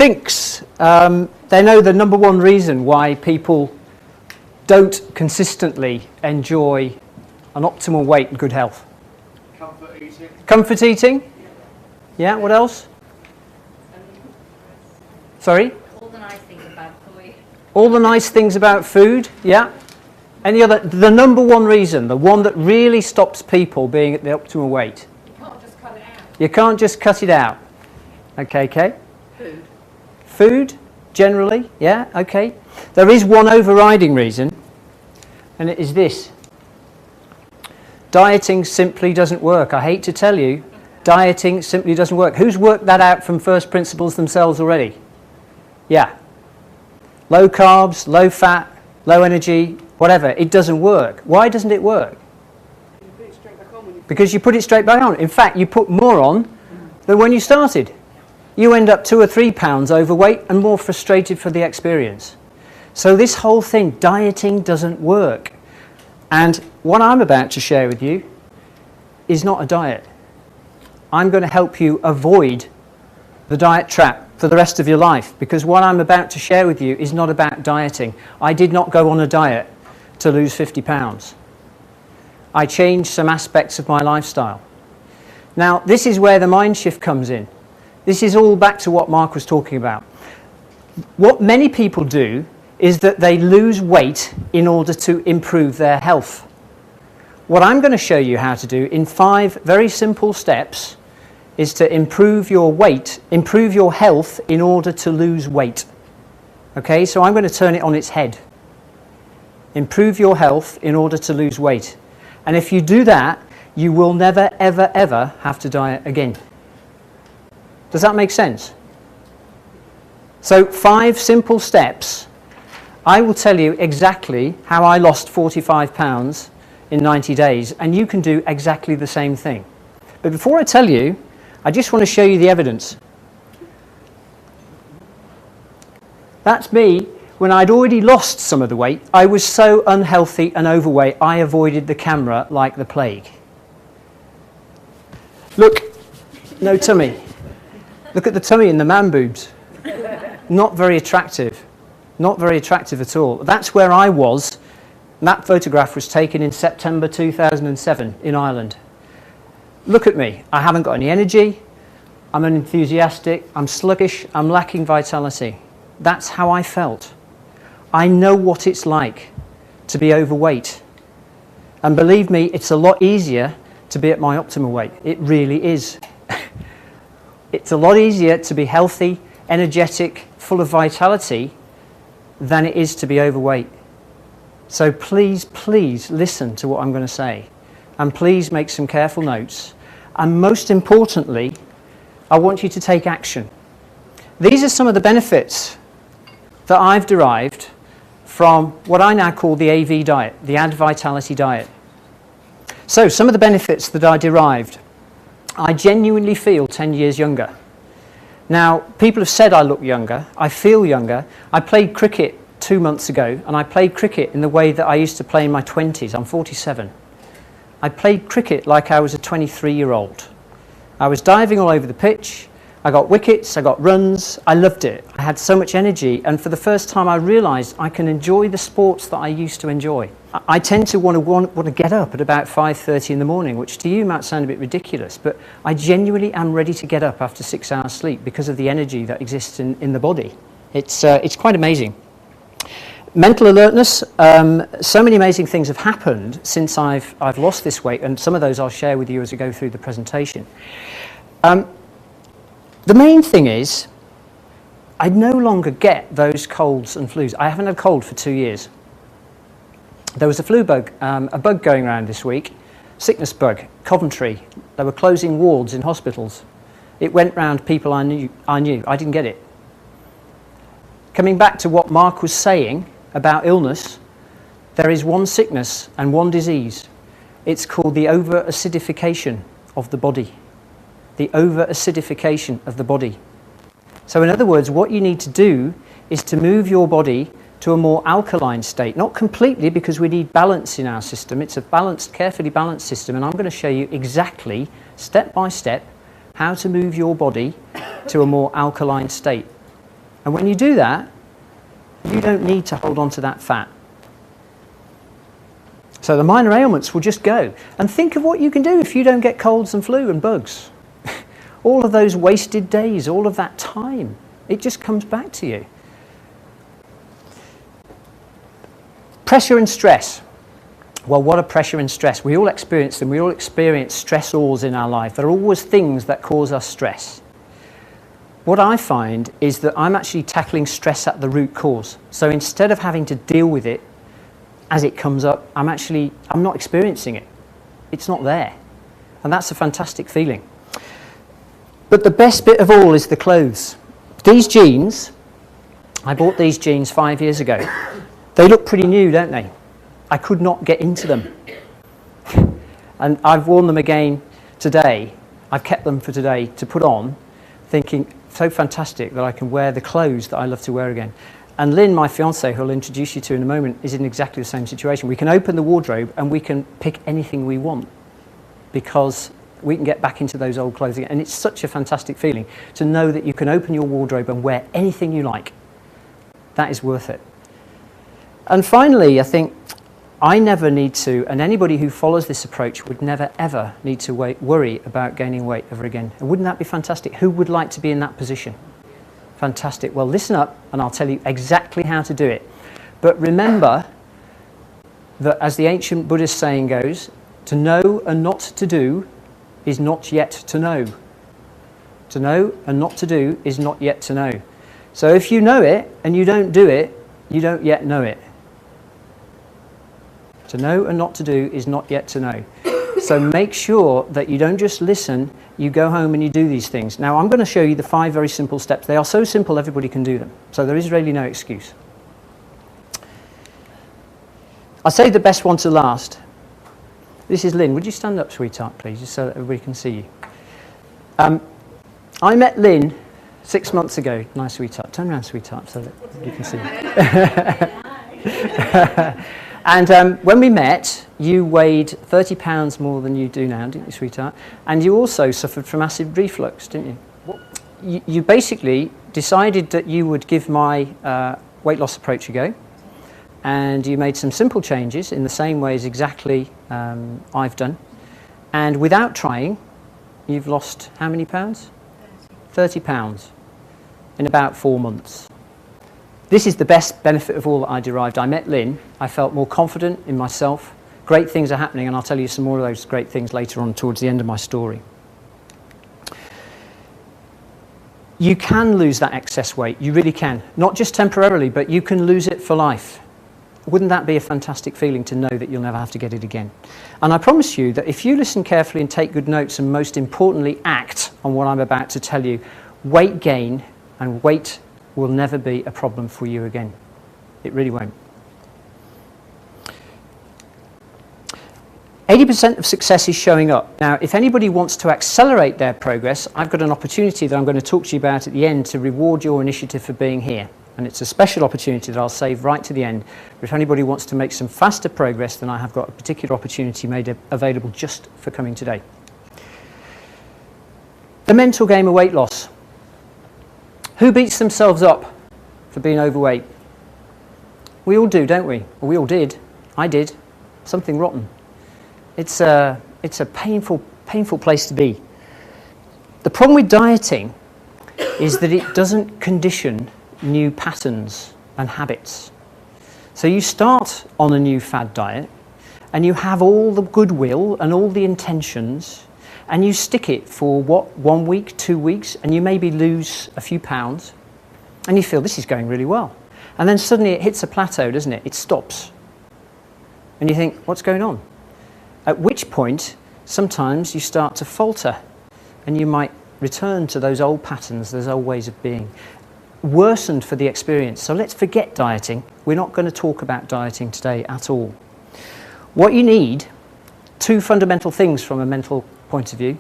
Sphinx, they know the number one reason why people don't consistently enjoy an optimal weight and good health. Comfort eating. Comfort eating? Yeah, what else? Sorry? All the nice things about food. All the nice things about food, yeah. Any other? The number one reason, the one that really stops people being at the optimal weight. You can't just cut it out. You can't just cut it out. Okay, Kay? Food. Food, generally, yeah, okay. There is one overriding reason, and it is this. Dieting simply doesn't work. I hate to tell you, dieting simply doesn't work. Who's worked that out from first principles themselves already? Yeah. Low carbs, low fat, low energy, whatever, it doesn't work. Why doesn't it work? You put it straight back on when you Because you put it straight back on. In fact, you put more on than when you started. You end up 2 or 3 pounds overweight and more frustrated for the experience. So this whole thing, dieting doesn't work. And what I'm about to share with you is not a diet. I'm going to help you avoid the diet trap for the rest of your life, because what I'm about to share with you is not about dieting. I did not go on a diet to lose 50 pounds. I changed some aspects of my lifestyle. Now, this is where the mind shift comes in. This is all back to what Mark was talking about. What many people do is that they lose weight in order to improve their health. What I'm going to show you how to do in 5 very simple steps is to improve your weight, improve your health in order to lose weight. Okay, so I'm going to turn it on its head. Improve your health in order to lose weight. And if you do that, you will never, ever, ever have to diet again. Does that make sense? So 5 simple steps. I will tell you exactly how I lost 45 pounds in 90 days, and you can do exactly the same thing. But before I tell you, I just want to show you the evidence. That's me when I'd already lost some of the weight. I was so unhealthy and overweight, I avoided the camera like the plague. Look, no tummy. Look at the tummy and the man boobs. Not very attractive. Not very attractive at all. That's where I was. That photograph was taken in September 2007 in Ireland. Look at me. I haven't got any energy. I'm unenthusiastic. I'm sluggish. I'm lacking vitality. That's how I felt. I know what it's like to be overweight. And believe me, it's a lot easier to be at my optimal weight. It really is. It's a lot easier to be healthy, energetic, full of vitality than it is to be overweight. So please, please listen to what I'm going to say. And please make some careful notes. And most importantly, I want you to take action. These are some of the benefits that I've derived from what I now call the AV diet, the Add Vitality diet. So some of the benefits that I derived. I genuinely feel 10 years younger. Now, people have said I look younger. I feel younger. I played cricket 2 months ago, and I played cricket in the way that I used to play in my 20s. I'm 47. I played cricket like I was a 23-year-old. I was diving all over the pitch. I got wickets, I got runs. I loved it. I had so much energy, and for the first time I realised I can enjoy the sports that I used to enjoy. I tend to want to get up at about 5:30 in the morning, which to you might sound a bit ridiculous, but I genuinely am ready to get up after 6 hours sleep because of the energy that exists in the body. It's quite amazing. Mental alertness, so many amazing things have happened since I've lost this weight, and some of those I'll share with you as I go through the presentation. The main thing is, I no longer get those colds and flus. I haven't had a cold for 2 years. There was a flu bug, a bug going around this week, sickness bug, Coventry. They were closing wards in hospitals. It went round people I knew. I didn't get it. Coming back to what Mark was saying about illness, there is one sickness and one disease. It's called the over-acidification of the body. The over-acidification of the body. So in other words, what you need to do is to move your body to a more alkaline state. Not completely, because we need balance in our system. It's a balanced, carefully balanced system, and I'm going to show you exactly, step by step, how to move your body to a more alkaline state. And when you do that, you don't need to hold on to that fat. So the minor ailments will just go. And think of what you can do if you don't get colds and flu and bugs. All of those wasted days, all of that time, it just comes back to you. Pressure and stress. Well, what are pressure and stress? We all experience them. We all experience stressors in our life. There are always things that cause us stress. What I find is that I'm actually tackling stress at the root cause. So instead of having to deal with it as it comes up, I'm not experiencing it. It's not there. And that's a fantastic feeling. But the best bit of all is the clothes. These jeans, I bought these jeans 5 years ago. They look pretty new, don't they? I could not get into them. And I've worn them again today. I've kept them for today to put on, thinking, so fantastic that I can wear the clothes that I love to wear again. And Lynn, my fiancée, who I'll introduce you to in a moment, is in exactly the same situation. We can open the wardrobe and we can pick anything we want because we can get back into those old clothes again. And it's such a fantastic feeling to know that you can open your wardrobe and wear anything you like. That is worth it. And finally, I think I never need to, and anybody who follows this approach would never ever need to worry about gaining weight ever again. And wouldn't that be fantastic? Who would like to be in that position? Fantastic. Well, listen up and I'll tell you exactly how to do it. But remember that, as the ancient Buddhist saying goes, to know and not to do is not yet to know. To know and not to do is not yet to know. So if you know it and you don't do it, you don't yet know it. To know and not to do is not yet to know. So make sure that you don't just listen, you go home and you do these things. Now I'm going to show you the 5 very simple steps. They are so simple everybody can do them. So there is really no excuse. I'll say the best one to last. This is Lynn. Would you stand up, sweetheart, please, just so that everybody can see you. I met Lynn 6 months ago. Nice, sweetheart. Turn around, sweetheart, so that you can see. And when we met, you weighed 30 pounds more than you do now, didn't you, sweetheart? And you also suffered from acid reflux, didn't you? You basically decided that you would give my weight loss approach a go. And you made some simple changes in the same way as exactly I've done. And without trying, you've lost how many pounds? 30 pounds in about 4 months. This is the best benefit of all that I derived. I met Lynn, I felt more confident in myself, great things are happening, and I'll tell you some more of those great things later on towards the end of my story. You can lose that excess weight, you really can. Not just temporarily, but you can lose it for life. Wouldn't that be a fantastic feeling to know that you'll never have to get it again? And I promise you that if you listen carefully and take good notes and most importantly act on what I'm about to tell you, weight gain and weight will never be a problem for you again. It really won't. 80% of success is showing up. Now, if anybody wants to accelerate their progress, I've got an opportunity that I'm going to talk to you about at the end to reward your initiative for being here. And it's a special opportunity that I'll save right to the end. But if anybody wants to make some faster progress, then I have got a particular opportunity made available just for coming today. The mental game of weight loss. Who beats themselves up for being overweight? We all do, don't we? Or we all did. I did. Something rotten. It's a painful place to be. The problem with dieting is that it doesn't condition new patterns and habits. So you start on a new fad diet and you have all the goodwill and all the intentions and you stick it for what, 1 week, 2 weeks, and you maybe lose a few pounds and you feel this is going really well. And then suddenly it hits a plateau, doesn't it? It stops. And you think, what's going on? At which point, sometimes you start to falter and you might return to those old patterns, those old ways of being. Worsened for the experience. So let's forget dieting. We're not going to talk about dieting today at all. What you need, 2 fundamental things from a mental point of view.